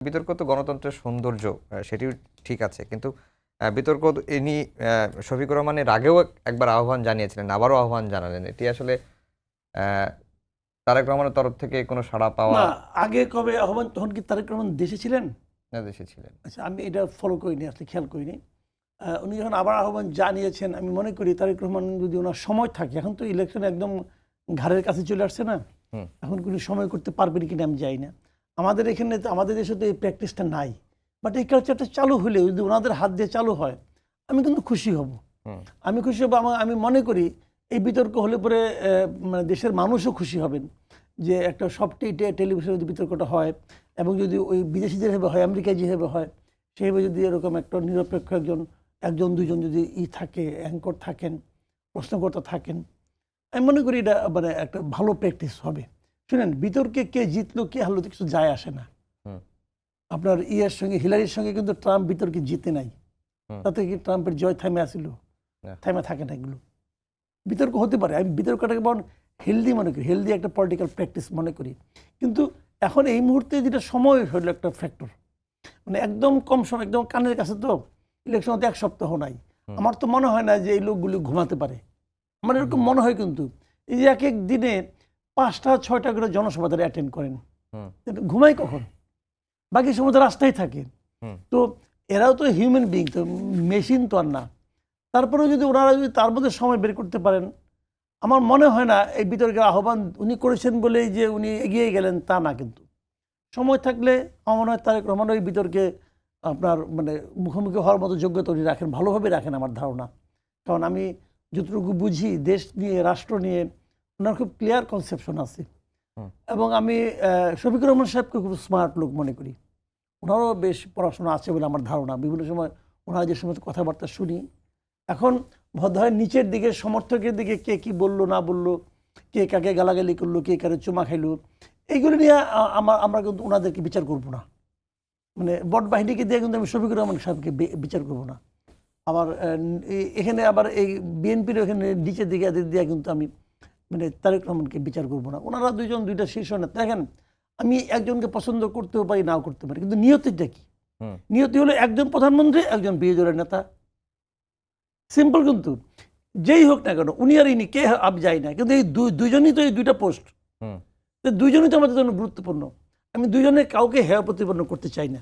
বিতর্ক তো গণতন্ত্রের সৌন্দর্য, সেটিও ঠিক আছে। কিন্তু বিতর্ক ইনি শফিকুর রহমানের আগেও একবার আহ্বান জানিয়েছিলেন, আবারও আহ্বান জানালেন। এটি আসলে আ তারেক রহমানের তরফ থেকে কোনো সাড়া পাওয়া? না, আগে কবে আহ্বান, তখন কি তারেক রহমান দেশে ছিলেন? না, দেশে ছিলেন। আচ্ছা, আমি এটা ফলো করিনি, আসলে খেয়াল করিনি। উনি যখন আবার আহ্বান জানিয়েছেন, আমি মনে করি তারেক রহমান যদি ওনার সময় থাকে, এখন তো ইলেকশন একদম ঘাড়ের কাছে চলে আসছে না, হুম। এখন কোনো সময় করতে পারবেন কিনা আমি জানি না। আমাদের এখানে তো, আমাদের দেশে তো এই প্র্যাকটিসটা নাই, বাট এই কালচারটা চালু হলে, যদি ওনাদের হাত দিয়ে চালু হয়, আমি কিন্তু খুশি হব। হুম। আমি খুশি হব। আমি মনে করি এই বিতর্ক হলে পরে মানে দেশের মানুষও খুশি হবেন যে একটা সব টেলিভিশনে যদি বিতর্কটা হয়, এবং যদি ওই বিদেশিদের হেবে হয়, আমেরিকায় যেভাবে হয় সেইভাবে যদি এরকম একটা নিরপেক্ষ একজন দুজন যদি থাকে, অ্যাঙ্কর থাকেন, প্রশ্নকর্তা থাকেন, আমি মনে করি এটা মানে একটা ভালো প্র্যাকটিস হবে। শুনেন, বিতর্কে কে জিতলো কে হারলো কিছু যায় আসে না। হুম। আপনার সঙ্গে, হিলারির সঙ্গে কিন্তু ট্রাম্প বিতর্কে জিতে নাই। তাতে কি ট্রাম্পের জয় থামে আসিল? থামে থাকে না। এগুলো বিতর্ক হতে পারে, আমি বিতর্কটাকে বরং হেলদি মনে করি, হেলদি একটা পলিটিক্যাল প্র্যাকটিস মনে করি। কিন্তু এখন এই মুহূর্তে যেটা সময় হলো একটা ফ্যাক্টর, মানে একদম কম সময়, একদম কানের কাছে, তো ইলেকশন হতে 1 সপ্তাহ নাই। আমার তো মনে হয় না যে এই লোকগুলি ঘুমাতে পারে। আমার এরকম মনে হয় কিন্তু এই যে এক এক দিনে 5টা 6টা করে জনসভা তারা অ্যাটেন্ড করেন, ঘুমায় কখন? বাকি সময় তো রাস্তায় থাকে। তো এরাও তো হিউম্যান বিং, তো মেশিন তো আর না। তারপরেও যদি ওনারা যদি তার মধ্যে সময় বের করতে পারেন, আমার মনে হয় না এই বিতর্কের আহ্বান উনি করেছেন বলেই যে উনি এগিয়ে গেলেন তা না। কিন্তু সময় থাকলে আমার মনে হয় তারেক রহমান ওই বিতর্কে আপনার মানে মুখোমুখি হওয়ার মতো যোগ্যতা উনি রাখেন, ভালোভাবে রাখেন আমার ধারণা। কারণ আমি যতটুকু বুঝি দেশ নিয়ে, রাষ্ট্র নিয়ে ওনার খুব ক্লিয়ার কনসেপশন আছে। এবং আমি শফিকুর রহমান সাহেবকে খুব স্মার্ট লোক মনে করি। ওনারও বেশ পড়াশোনা আছে বলে আমার ধারণা। বিভিন্ন সময় ওনারা যে সমস্ত কথাবার্তা শুনি, এখন বোধহয় নিচের দিকে সমর্থকের দিকে কে কি বললো না বললো, কে কাকে গালাগালি করলো, কে কারে চুমা খাইলো, এইগুলো নিয়ে আমরা কিন্তু ওনাদেরকে বিচার করব না। মানে বট বাহিনীকে দিয়ে কিন্তু আমি শফিকুর রহমান সাহেবকে বিচার করব না। আবার এখানে আবার এই বিএনপির এখানে নিচের দিকে এদের দিয়ে কিন্তু আমি মানে তারেক রহমানকে বিচার করব না। ওনারা দুইজন দুইটা শীর্ষ নেতা। দেখেন, আমি একজনকে পছন্দ করতেও পারি, নাও করতে পারি, কিন্তু নিয়তিটা কি? নিয়তি হলো একজন প্রধানমন্ত্রী, একজন বিরোধী দলের নেতা। সিম্পল। কিন্তু যেই হোক না কেন, উনি আর ইনি কে আমি যাই না, কিন্তু এই দুইজনই তো এই দুইটা পোস্ট, দুইজনই তো আমাদের জন্য গুরুত্বপূর্ণ। আমি দুইজনে কাউকে হেয় প্রতিপন্ন করতে চাই না।